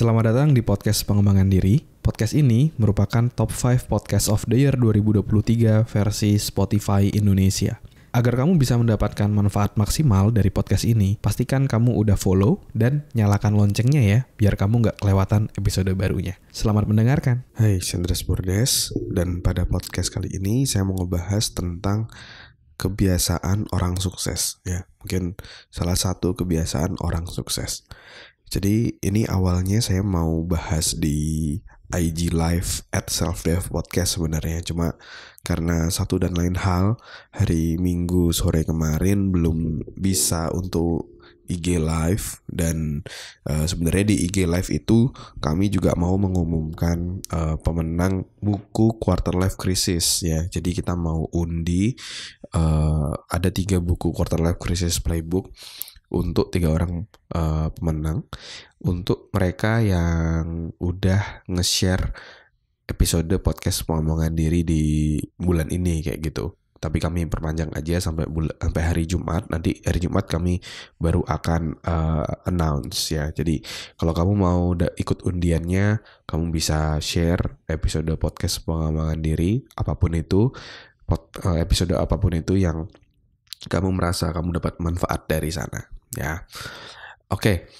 Selamat datang di podcast pengembangan diri. Podcast ini merupakan top 5 podcast of the year 2023 versi Spotify Indonesia. Agar kamu bisa mendapatkan manfaat maksimal dari podcast ini, pastikan kamu udah follow dan nyalakan loncengnya ya, biar kamu nggak kelewatan episode barunya. Selamat mendengarkan. Hai, Sandras Bordes, dan pada podcast kali ini saya mau ngebahas tentang kebiasaan orang sukses. Ya, mungkin salah satu kebiasaan orang sukses. Jadi ini awalnya saya mau bahas di IG Live @selfdevpodcast sebenarnya. Cuma karena satu dan lain hal, hari Minggu sore kemarin belum bisa untuk IG Live. Dan sebenarnya di IG Live itu kami juga mau mengumumkan pemenang buku Quarter Life Crisis ya. Jadi kita mau undi ada 3 buku Quarter Life Crisis Playbook untuk 3 orang pemenang, untuk mereka yang udah nge-share episode podcast pengembangan diri di bulan ini kayak gitu. Tapi kami perpanjang aja sampai hari Jumat. Nanti hari Jumat kami baru akan announce ya. Jadi kalau kamu mau ikut undiannya, kamu bisa share episode podcast pengembangan diri apapun itu, episode apapun itu yang kamu merasa kamu dapat manfaat dari sana ya. Oke.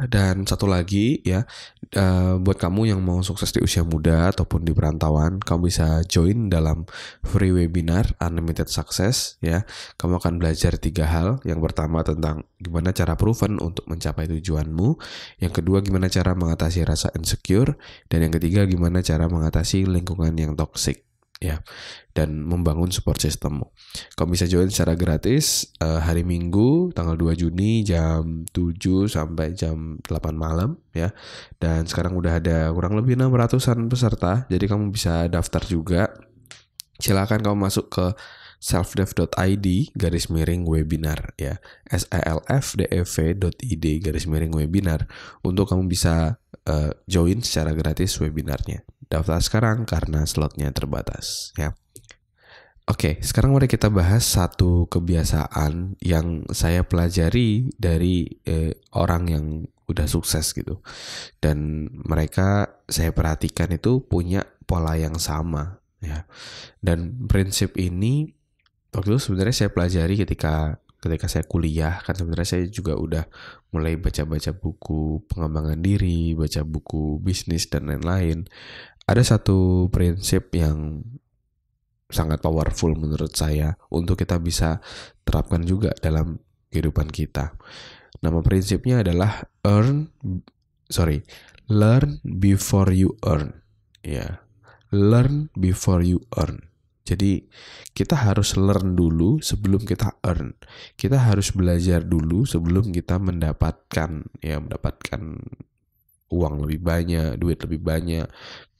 Dan satu lagi ya, buat kamu yang mau sukses di usia muda ataupun di perantauan, kamu bisa join dalam free webinar Unlimited Success ya. Kamu akan belajar 3 hal. Yang pertama tentang gimana cara proven untuk mencapai tujuanmu. Yang kedua gimana cara mengatasi rasa insecure. Dan yang ketiga gimana cara mengatasi lingkungan yang toxic ya, dan membangun support systemmu. Kamu bisa join secara gratis hari Minggu tanggal 2 Juni jam 7 sampai jam 8 malam ya. Dan sekarang udah ada kurang lebih 600-an peserta. Jadi kamu bisa daftar juga. Silakan kamu masuk ke selfdev.id/webinar ya. selfdev.id/webinar untuk kamu bisa join secara gratis webinarnya. Daftar sekarang karena slotnya terbatas ya. Oke, sekarang mari kita bahas satu kebiasaan yang saya pelajari dari orang yang udah sukses gitu. Dan mereka saya perhatikan itu punya pola yang sama ya. Dan prinsip ini waktu itu sebenarnya saya pelajari ketika saya kuliah. Kan sebenarnya saya juga udah mulai baca-baca buku pengembangan diri, baca buku bisnis dan lain-lain. Ada satu prinsip yang sangat powerful menurut saya untuk kita bisa terapkan juga dalam kehidupan kita. Nama prinsipnya adalah learn before you earn. Ya, learn before you earn. Jadi kita harus learn dulu sebelum kita earn. Kita harus belajar dulu sebelum kita mendapatkan uang lebih banyak, duit lebih banyak,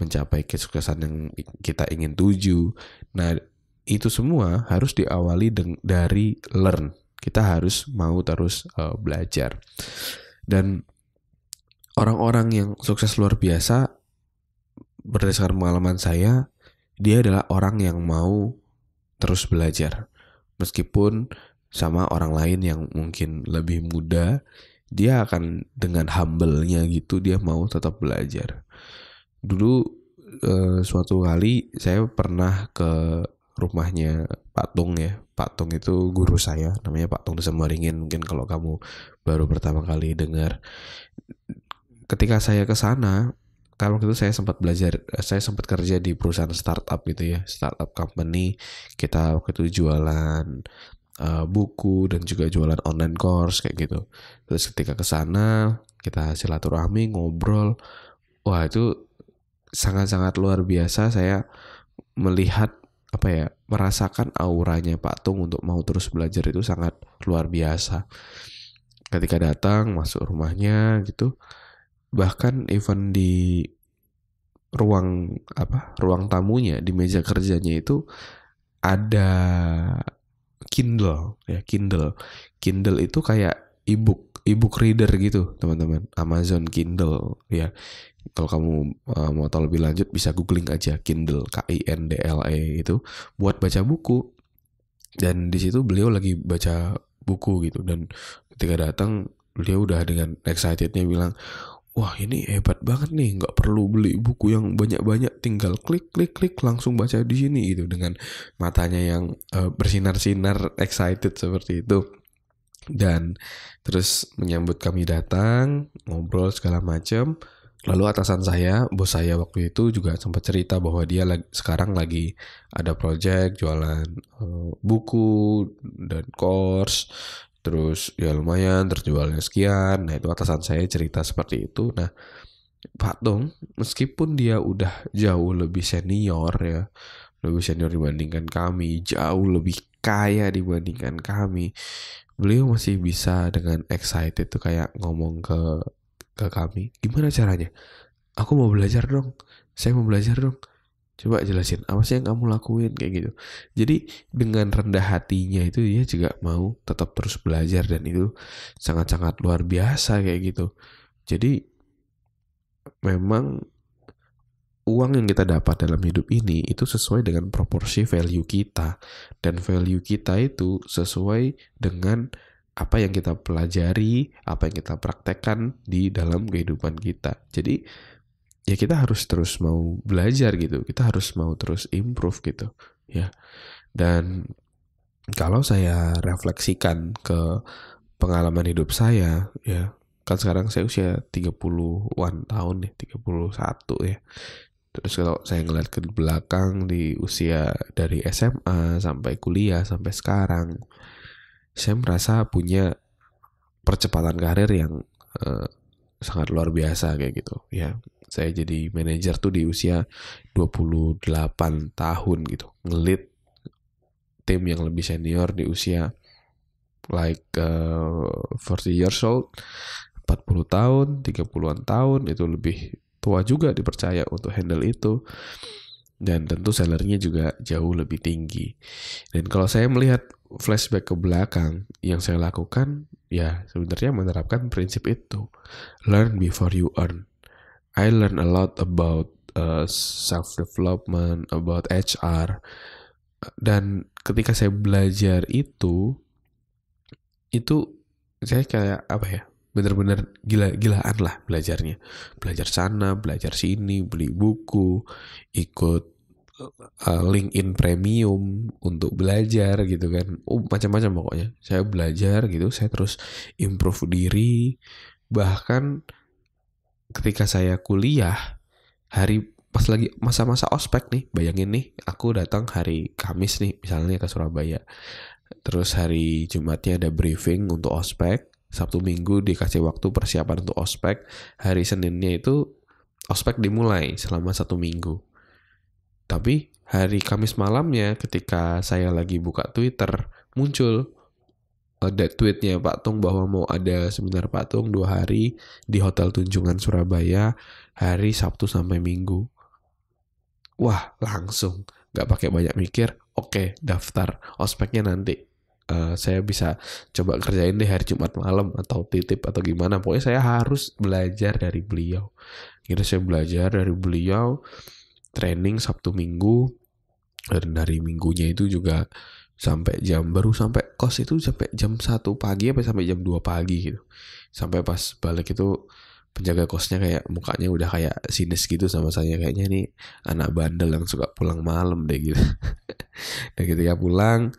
mencapai kesuksesan yang kita ingin tuju. Nah, itu semua harus diawali dari learn. Kita harus mau terus belajar. Dan orang-orang yang sukses luar biasa, berdasarkan pengalaman saya, dia adalah orang yang mau terus belajar. Meskipun sama orang lain yang mungkin lebih muda, dia akan dengan humble-nya gitu, dia mau tetap belajar. Dulu suatu kali saya pernah ke rumahnya Pak Tung ya. Pak Tung itu guru saya, namanya Pak Tung Desemaringin. Mungkin kalau kamu baru pertama kali dengar. Ketika saya ke sana, kalau waktu itu saya sempat kerja di perusahaan startup gitu ya, startup company. Kita waktu itu jualan buku dan juga jualan online course kayak gitu. Terus ketika ke sana kita silaturahmi, ngobrol. Wah, itu sangat-sangat luar biasa. Saya melihat merasakan auranya Pak Tung untuk mau terus belajar itu sangat luar biasa. Ketika datang masuk rumahnya gitu, bahkan even di ruang tamunya, di meja kerjanya itu ada Kindle ya. Kindle itu kayak ebook reader gitu teman-teman, Amazon Kindle ya. Kalau kamu mau tahu lebih lanjut bisa googling aja Kindle, KINDLE, itu buat baca buku. Dan di situ beliau lagi baca buku gitu. Dan ketika datang beliau udah dengan excitednya bilang, wah ini hebat banget nih, nggak perlu beli buku yang banyak-banyak, tinggal klik langsung baca di sini gitu, dengan matanya yang bersinar-sinar excited seperti itu. Dan terus menyambut kami datang, ngobrol segala macam. Lalu atasan saya, bos saya waktu itu juga sempat cerita bahwa dia sekarang lagi ada project jualan buku dan course. Terus ya lumayan terjualnya sekian. Nah itu atasan saya cerita seperti itu. Nah Pak Tung, meskipun dia udah jauh lebih senior ya, lebih senior dibandingkan kami, jauh lebih kaya dibandingkan kami, beliau masih bisa dengan excited tuh kayak ngomong ke kami, gimana caranya? Aku mau belajar dong, saya mau belajar dong. Coba jelasin apa sih yang kamu lakuin kayak gitu. Jadi dengan rendah hatinya itu dia juga mau tetap terus belajar, dan itu sangat-sangat luar biasa kayak gitu. Jadi memang uang yang kita dapat dalam hidup ini itu sesuai dengan proporsi value kita, dan value kita itu sesuai dengan apa yang kita pelajari, apa yang kita praktekkan di dalam kehidupan kita. Jadi ya kita harus terus mau belajar gitu, kita harus mau terus improve gitu ya. Dan kalau saya refleksikan ke pengalaman hidup saya ya, kan sekarang saya usia 30-an tahun nih, 31 ya. Terus kalau saya ngeliat ke belakang di usia dari SMA sampai kuliah sampai sekarang, saya merasa punya percepatan karir yang sangat luar biasa kayak gitu ya. Saya jadi manajer tuh di usia 28 tahun gitu, ngelit tim yang lebih senior di usia like 40 years old, 40 tahun, 30-an tahun, itu lebih tua juga dipercaya untuk handle itu. Dan tentu salary-nya juga jauh lebih tinggi. Dan kalau saya melihat flashback ke belakang, yang saya lakukan ya sebenarnya menerapkan prinsip itu. Learn before you earn. I learn a lot about self-development, about HR. Dan ketika saya belajar itu saya kayak apa ya, bener-bener gila-gilaan lah belajarnya. Belajar sana, belajar sini, beli buku, ikut LinkedIn Premium untuk belajar gitu kan. Macam-macam pokoknya. Saya belajar gitu, saya terus improve diri. Bahkan ketika saya kuliah, pas lagi masa-masa ospek nih, bayangin nih, aku datang hari Kamis nih, misalnya ke Surabaya. Terus hari Jumatnya ada briefing untuk ospek, Sabtu Minggu dikasih waktu persiapan untuk ospek, hari Seninnya itu ospek dimulai selama 1 minggu. Tapi hari Kamis malamnya ketika saya lagi buka Twitter, muncul ada tweetnya Pak Tung bahwa mau ada seminar Pak Tung 2 hari di Hotel Tunjungan Surabaya, hari Sabtu sampai Minggu. Wah, langsung gak pakai banyak mikir, oke, daftar ospeknya nanti. Saya bisa coba kerjain deh hari Jumat malam atau titip atau gimana. Pokoknya saya harus belajar dari beliau. Gitu, saya belajar dari beliau, training Sabtu Minggu, dan dari minggunya itu juga baru sampai kos itu sampai jam 1 pagi apa sampai jam 2 pagi gitu. Sampai pas balik itu penjaga kosnya kayak mukanya udah kayak sinis gitu sama saya, kayaknya nih anak bandel yang suka pulang malam deh gitu. Dan ketika pulang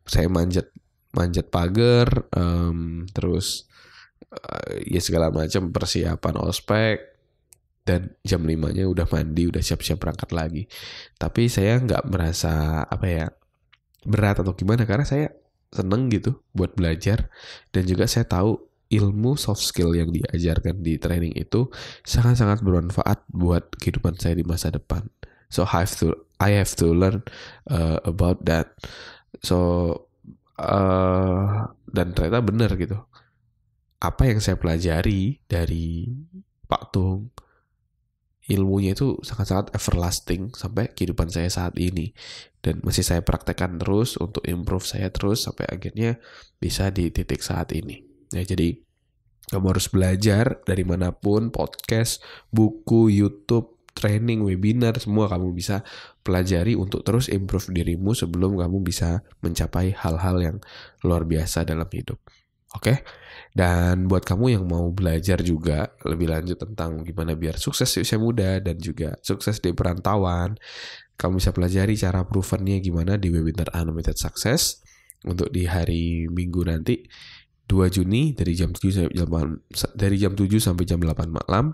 saya manjat pagar, terus ya segala macam persiapan ospek, dan jam 5-nya udah mandi, udah siap-siap berangkat lagi. Tapi saya nggak merasa apa ya, berat atau gimana, karena saya seneng gitu buat belajar, dan juga saya tahu ilmu soft skill yang diajarkan di training itu sangat-sangat bermanfaat buat kehidupan saya di masa depan. So I have to learn about that. So dan ternyata benar gitu. Apa yang saya pelajari dari Pak Tung, ilmunya itu sangat-sangat everlasting sampai kehidupan saya saat ini, dan masih saya praktekkan terus untuk improve saya terus sampai akhirnya bisa di titik saat ini. Ya, jadi kamu harus belajar dari manapun, podcast, buku, YouTube, training, webinar, semua kamu bisa pelajari untuk terus improve dirimu sebelum kamu bisa mencapai hal-hal yang luar biasa dalam hidup. Oke? Dan buat kamu yang mau belajar juga lebih lanjut tentang gimana biar sukses di usia muda dan juga sukses di perantauan, kamu bisa pelajari cara provennya gimana di webinar Unlimited Success untuk di hari Minggu nanti 2 Juni dari jam 7 sampai jam 8 malam.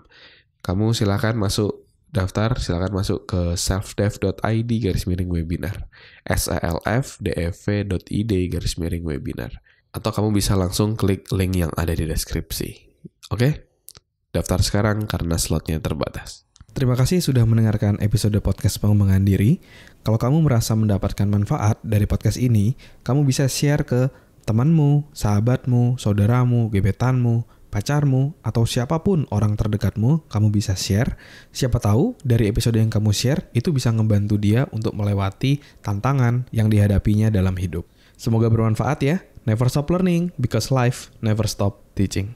Kamu silakan masuk daftar, silakan masuk ke selfdev.id/webinar. selfdev.id/webinar. Atau kamu bisa langsung klik link yang ada di deskripsi. Oke? Daftar sekarang karena slotnya terbatas. Terima kasih sudah mendengarkan episode podcast pengembangan diri. Kalau kamu merasa mendapatkan manfaat dari podcast ini, kamu bisa share ke temanmu, sahabatmu, saudaramu, gebetanmu, pacarmu, atau siapapun orang terdekatmu, kamu bisa share. Siapa tahu dari episode yang kamu share, itu bisa ngebantu dia untuk melewati tantangan yang dihadapinya dalam hidup. Semoga bermanfaat ya. Never stop learning, because life never stop teaching.